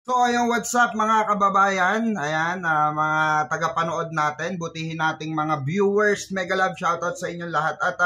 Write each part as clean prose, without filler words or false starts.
So ayun, what's up mga kababayan? Ayan, mga tagapanood natin, butihin nating mga viewers. Mega love shoutout sa inyong lahat at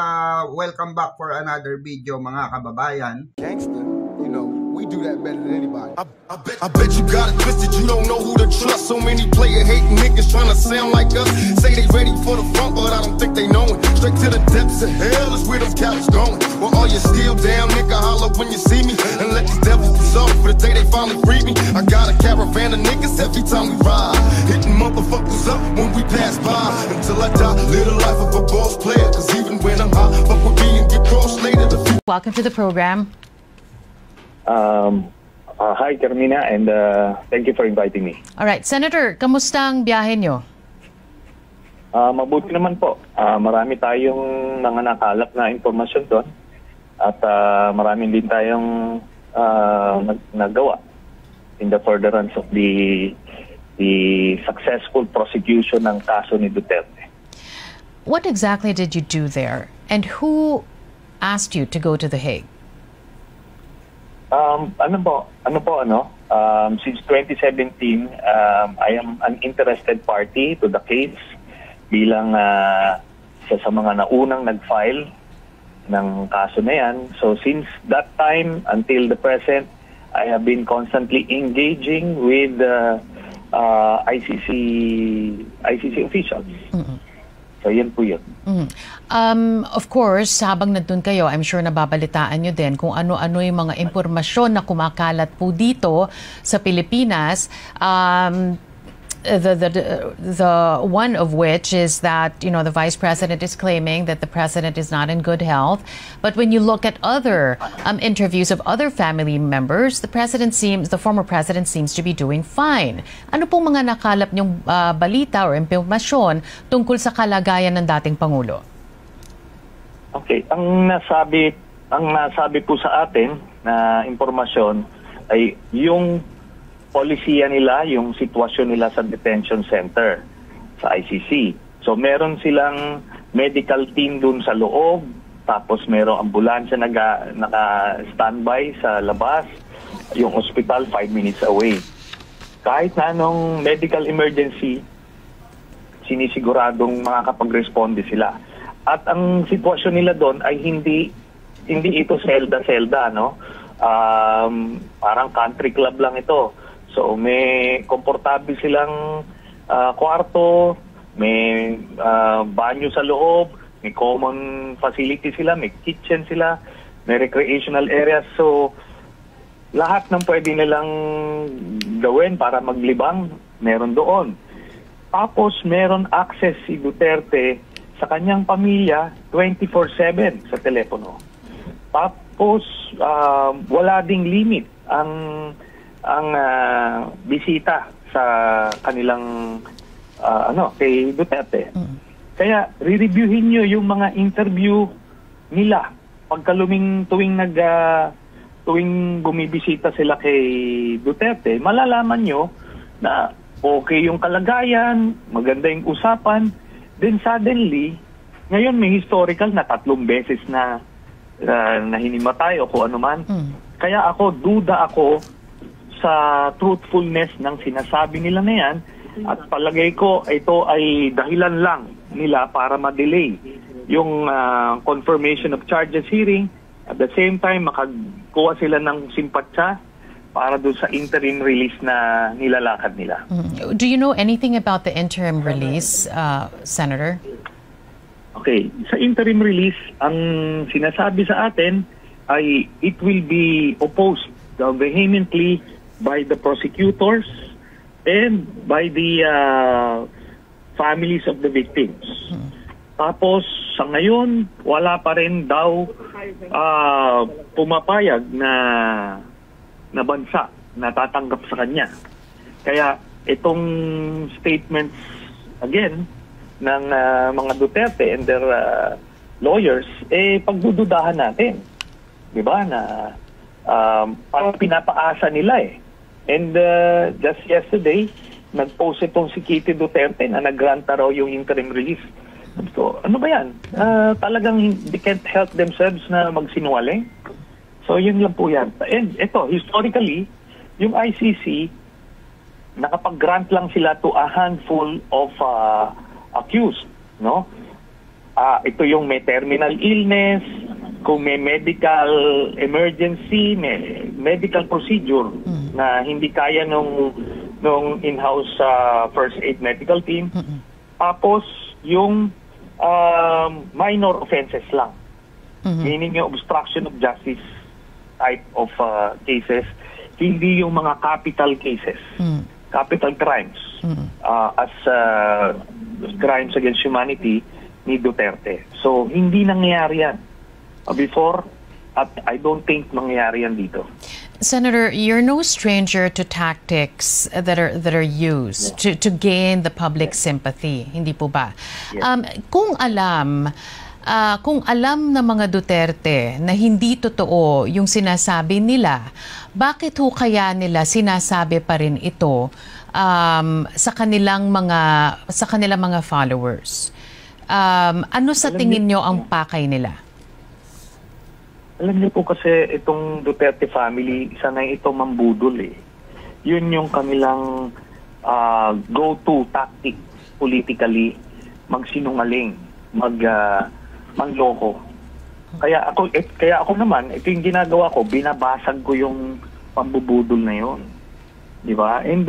welcome back for another video mga kababayan. Gangster, you know, we do that better than anybody. I bet you got it twisted, you don't know who to trust. So many player hating niggas trying to sound like us. Say they ready for the front, but I don't think they know it. Straight to the depths of hell is where them cowards going. Well, all you still down, nigga, holler when you see me. And let these devils dissolve for the day they finally free me. I got a caravan of niggas every time we ride, hitting motherfuckers up when we pass by. Until I die, live the life of a boss player. Cause even when I'm high, fuck with me and get crossed later. Welcome to the program. Hi, Carmina, and thank you for inviting me. All right, Senator, kamusta ang biyahe nyo? Mabuti naman po. Marami tayong mga nakalap na impormasyon doon at marami din tayong nagawa in the furtherance of the successful prosecution ng kaso ni Duterte. What exactly did you do there, and who asked you to go to The Hague? Since 2017, I am an interested party to the case bilang isa sa mga naunang nag-file ng kaso na yan. So since that time until the present, I have been constantly engaging with ICC officials. Mm-hmm. So yan po yun. Mm-hmm. Of course, habang nandun kayo, I'm sure nababalitaan nyo din kung ano-ano yung mga impormasyon na kumakalat po dito sa Pilipinas. The one of which is that, you know, the Vice President is claiming that the President is not in good health. But when you look at other interviews of other family members, the former President seems to be doing fine. Ano pong mga nakalap niyong balita or impormasyon tungkol sa kalagayan ng dating Pangulo? Okay, ang nasabi po sa atin na impormasyon ay yung polisiya nila, yung sitwasyon nila sa detention center sa ICC. So meron silang medical team dun sa loob, tapos merong ambulansya naka-standby sa labas, yung hospital 5 minutes away. Kahit na anong medical emergency, sinisiguradong makakapag-responde sila. At ang sitwasyon nila doon ay hindi ito selda-selda, no? Parang country club lang ito. So may komportable silang kwarto, may banyo sa loob, may common facility sila, may kitchen sila, may recreational areas. So lahat ng pwede nilang gawin para maglibang, meron doon. Tapos meron access si Duterte sa kanyang pamilya 24/7 sa telepono. Tapos wala ding limit ang bisita sa kanilang kay Duterte. Kaya re-reviewin niyo yung mga interview nila tuwing bumibisita sila kay Duterte. Malalaman niyo na okay yung kalagayan, maganda yung usapan. Then suddenly, ngayon may historical na 3 beses na hinimatay o kung ano man. Kaya duda ako sa truthfulness ng sinasabi nila na yan, at palagay ko ito ay dahilan lang nila para ma-delay yung confirmation of charges hearing. At the same time, makakuha sila ng simpatsya para doon sa interim release na nilalakad nila. Do you know anything about the interim release, Senator? Okay, sa interim release, ang sinasabi sa atin ay it will be opposed vehemently by the prosecutors and by the families of the victims. Tapos sa ngayon, wala pa rin daw pumapayag na bansa na tatanggap sa kanya. Kaya itong statements again ng mga Duterte and their lawyers, pagdududahan natin. Diba? Na parang pinapaasa nila eh. And just yesterday, nag-post itong si Kitty Duterte na nag-granta raw yung interim release. So, ano ba yan? Talagang they can't help themselves na magsinungaling. So, yun lang po yan. And ito, historically, yung ICC nakapag-grant lang sila to a handful of accused, no? Ito yung may terminal illness, kung may medical emergency, may medical procedure na hindi kaya nung in-house first aid medical team. Tapos yung minor offenses lang. Meaning yung obstruction of justice type of cases, hindi yung mga capital cases, capital crimes as crimes against humanity ni Duterte. So, hindi nangyayari yan before at I don't think nangyayari yan dito. Senator, you're no stranger to tactics that are used to gain the public sympathy, hindi po ba? Kung alam ng mga Duterte na hindi totoo yung sinasabi nila, bakit ho kaya nila sinasabi pa rin ito sa kanilang mga followers? Ano sa tingin nyo ang pakay nila? Alam niyo po kasi itong Duterte family, isa na ito mambudol eh. Yun yung kanilang go-to tactic politically, magsinungaling, mangloko. Kaya ako naman, ito yung ginagawa ko, binabasag ko yung pambubudol na yun. Di ba? And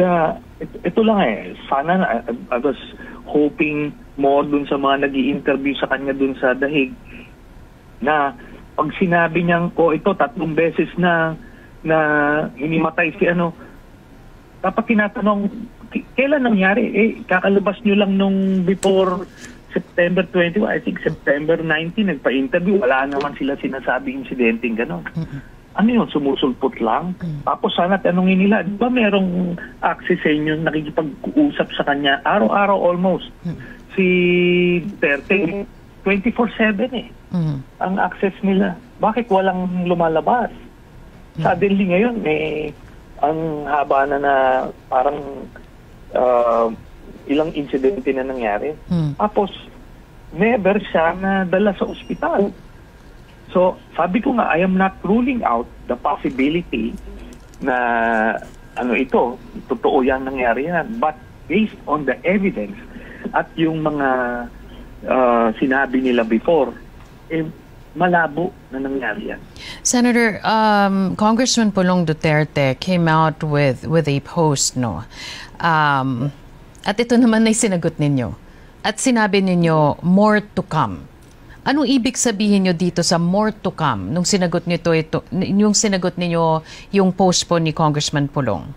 ito lang eh, sana I was hoping more dun sa mga nag-i-interview sa kanya dun sa Dahig na pag sinabi niyang ito 3 beses na hinimatay si dapat tinatanong kailan nangyari? Kakalabas niyo lang nung before September 21, I think September 19 nagpa-interview, wala naman sila sinasabing insidenteng gano'n. Ano yun, sumusulpot lang? Tapos sana tanongin nila, di ba merong access sa inyo nakikipag-uusap sa kanya araw-araw almost? Si Duterte, 24/7 eh. Ang access nila. Bakit walang lumalabas? Suddenly ngayon, ang haba na parang ilang insidente na nangyari. Tapos, never siya na dala sa ospital. So, sabi ko nga, I am not ruling out the possibility na ito, totoo yan nangyari yan. But based on the evidence at yung mga sinabi nila before, malabo na nangyari yan. Senator, Congressman Pulong Duterte came out with a post, no? At ito naman ay sinagot ninyo. At sinabi ninyo, more to come. Anong ibig sabihin nyo dito sa more to come nung sinagot nyo yung sinagot ninyo yung post po ni Congressman Pulong?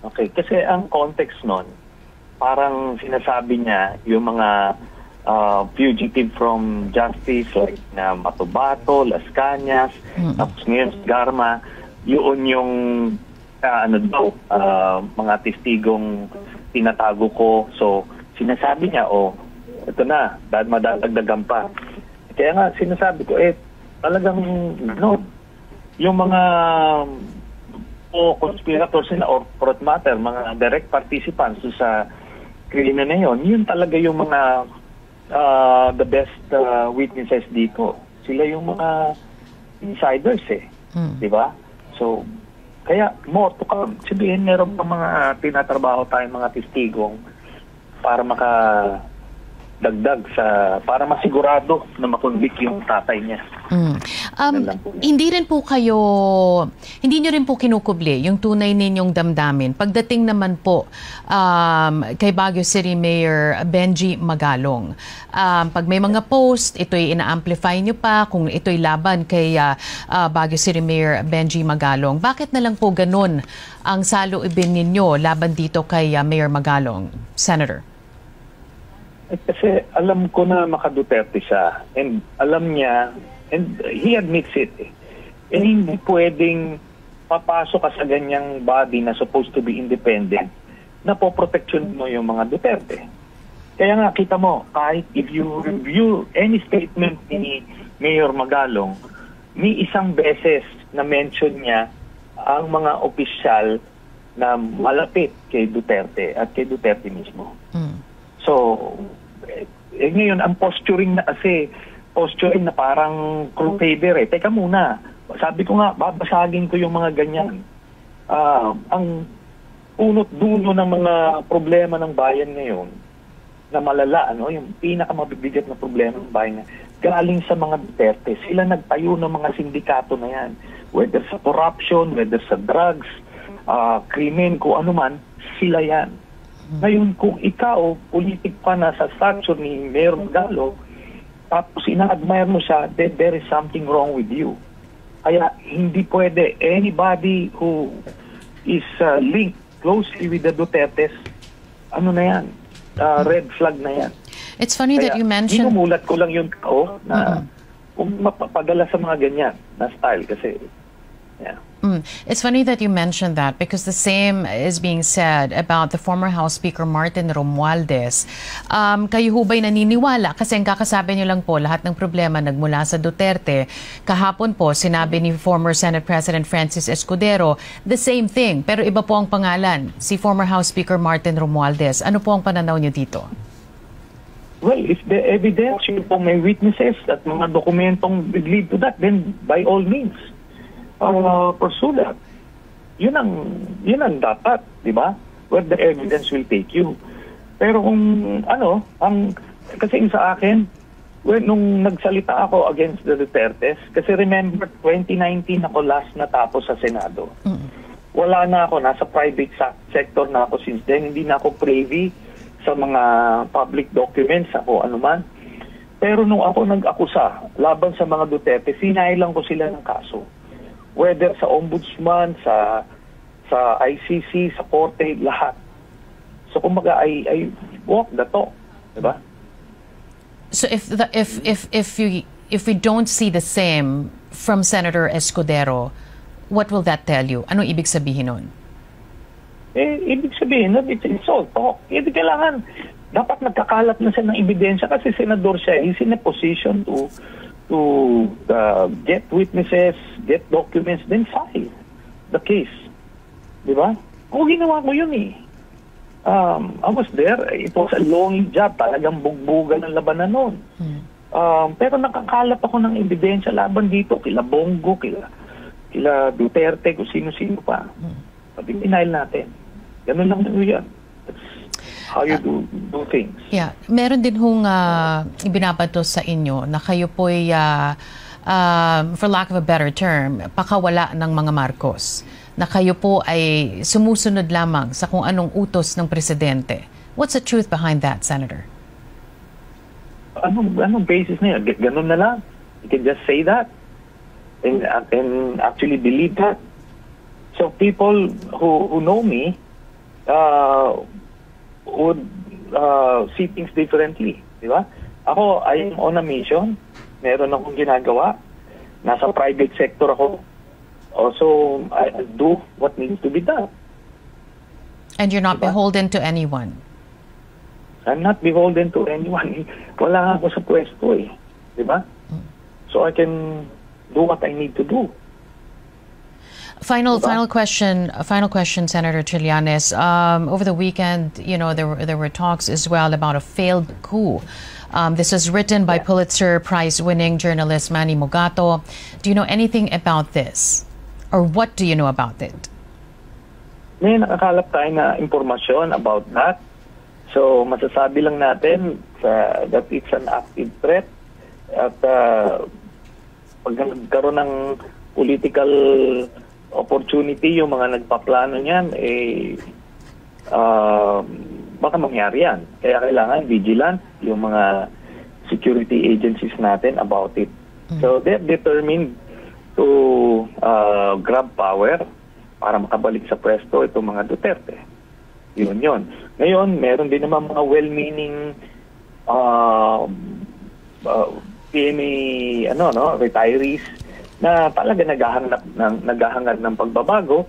Okay, kasi ang context nun, parang sinasabi niya yung mga fugitive from justice like na Matubato, Las Cañas, tapos ngayon Garma, yun yung mga testigong tinatago ko. So, sinasabi niya, ito na, dahil madadagdagan pa. Kaya nga, sinasabi ko, talagang, yung mga conspirators na or for that matter, mga direct participants sa krimen na yun talaga yung mga the best witnesses dito. Sila yung mga insiders di ba? So, kaya more to come. Sabihin, meron pa mga tinatrabaho tayong mga testigong para para masigurado na makonvict yung tatay niya. Hindi nyo rin po kinukubli yung tunay ninyong damdamin. Pagdating naman po kay Baguio City Mayor Benji Magalong, pag may mga post, ito'y ina-amplify nyo pa kung ito'y laban kay Baguio City Mayor Benji Magalong. Bakit na lang po ganun ang saloobin ninyo laban dito kay Mayor Magalong, Senator? Kasi alam ko na maka-Duterte siya and alam niya and he admits it and hindi pwedeng papasok ka sa ganyang body na supposed to be independent na poproteksyon mo yung mga Duterte. Kaya nga kita mo, kahit if you review any statement ni Mayor Magalong, may isang beses na mention niya ang mga opisyal na malapit kay Duterte at kay Duterte mismo. So, ngayon, ang posturing na parang crusader Teka muna, sabi ko nga, babasagin ko yung mga ganyan. Ang punot dulo ng mga problema ng bayan ngayon na malala, ano, yung pinakamabibigat na problema ng bayan galing sa mga Duterte. Sila nagtayo ng mga sindikato na yan. Whether sa corruption, whether sa drugs, krimen, kung ano man, sila yan. Ngayon, kung ikaw, politik pa na sa stature ni Mayor Magallo, tapos ina-admire mo siya, then there is something wrong with you. Kaya hindi pwede anybody who is linked closely with the Dutertes, ano na yan, red flag na yan. It's funny Kaya, that you mentioned... Inumulat ko lang yung tao na mapapadala sa mga ganyan na style kasi, yeah. It's funny that you mentioned that because the same is being said about the former House Speaker Martin Romualdez. Kayo ho ba'y naniniwala? Kasi ang kakasabi niyo lang po, lahat ng problema nagmula sa Duterte. Kahapon po, sinabi ni former Senate President Francis Escudero, the same thing, pero iba po ang pangalan, si former House Speaker Martin Romualdez. Ano po ang pananaw niyo dito? Well, if the evidence, yun po may witnesses at mga dokumentong lead to that, then by all means, pursue that. Yun ang dapat, di ba? Where the evidence will take you. Pero kung kasi sa akin, nung nagsalita ako against the Dutertes, kasi remember, 2019 ako last natapos sa Senado. Wala na ako, nasa private sector na ako since then, hindi na ako privy sa mga public documents, ako anuman. Pero nung ako nag-akusa laban sa mga Duterte, sinailang ko sila ng kaso. Whether sa ombudsman, sa ICC, sa korte, lahat. So kumbaga, I walk the talk, diba? So if we don't see the same from Senator Escudero, what will that tell you? Anong ibig sabihin nun? Ibig sabihin nun, it's all talk. Hindi kailangan, dapat nagkakalat na siya ng ebidensya kasi senador siya, is in a position to get witnesses, get documents, then file the case. Di ba? Kung ginawa ko yun eh. I was there. It was a long job. Talagang bugbugan ng labanan nun. Pero nakakalat ako ng ebidensya laban dito. Kila Bongo, kila Duterte, kung sino-sino pa. Sabi, pinail natin. Ganun lang yan. That's how you do things. Yeah. Meron din hong ibinabato sa inyo na kayo po'y, for lack of a better term, pakawala ng mga Marcos. Na kayo po ay sumusunod lamang sa kung anong utos ng presidente. What's the truth behind that, Senator? Anong basis na yan? Ganun na lang. You can just say that and actually believe that. So people who know me would see things differently. Di ba? Ako, I am on a mission. Meron akong ginagawa. Nasa private sector ako. Also, I do what needs to be done. And you're not beholden to anyone? I'm not beholden to anyone. Wala ako sa pwesto eh. Di ba? So I can do what I need to do. Final question, Senator Trillanes. Over the weekend, you know, there were talks as well about a failed coup. This was written by Pulitzer Prize-winning journalist Manny Mogato. Do you know anything about this? Or what do you know about it? May nakakalap tayo na impormasyon about that. So, masasabi lang natin that it's an active threat. At pag nagkaroon ng political opportunity, yung mga nagpaplano niyan, baka mangyari yan. Kaya kailangan vigilant yung mga security agencies natin about it. So, they're determined to grab power para makabalik sa pwesto itong mga Duterte. Yun. Ngayon, meron din naman mga well-meaning PMA retirees na talaga naghahangad ng pagbabago.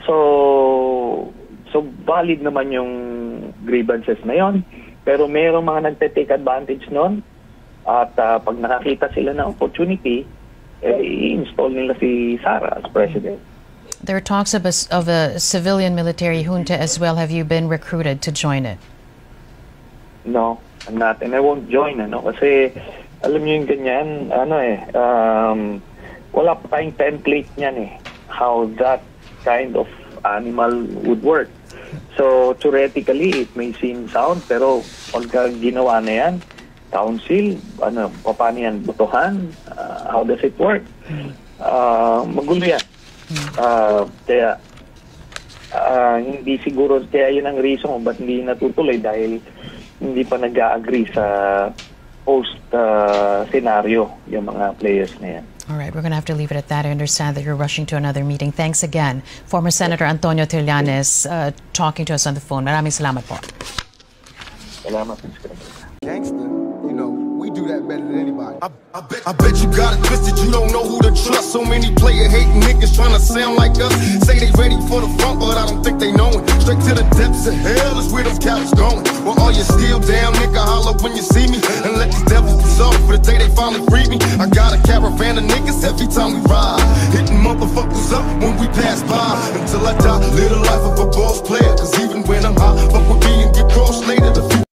So valid naman yung grievances na yon. Pero merong mga nagte-take advantage nun at pag nakakita sila ng opportunity, i-install nila si Sara as president. There are talks of a civilian military junta as well. Have you been recruited to join it? No, I'm not. And I won't join, kasi alam niyo yung ganyan, wala pa tayong template niyan how that kind of animal would work. So, theoretically, it may seem sound, pero pagka ginawa na yan, council, paano yan, botohan? How does it work? Magulo yan. Kaya, hindi siguro, kaya yun ang reason kung ba't hindi natutuloy dahil hindi pa nag-agree sa post-scenario yung mga players na yan. All right, we're going to have to leave it at that. I understand that you're rushing to another meeting. Thanks again. Former Senator Antonio Trillanes talking to us on the phone. Maraming salamat po. Salamat. Gangster, you know, we do that better than anybody. I bet you got it twisted, you don't know who to trust. So many player hating niggas trying to sound like us. Say they ready for the front, but I don't think they know it. Straight to the depths of hell is where them cowards going. Well, all you still down, nigga, holler when you see me. And let these devils dissolve for the day they finally free me. I got a caravan of niggas every time we ride, hitting motherfuckers up when we pass by. Until I die, live the life of a boss player.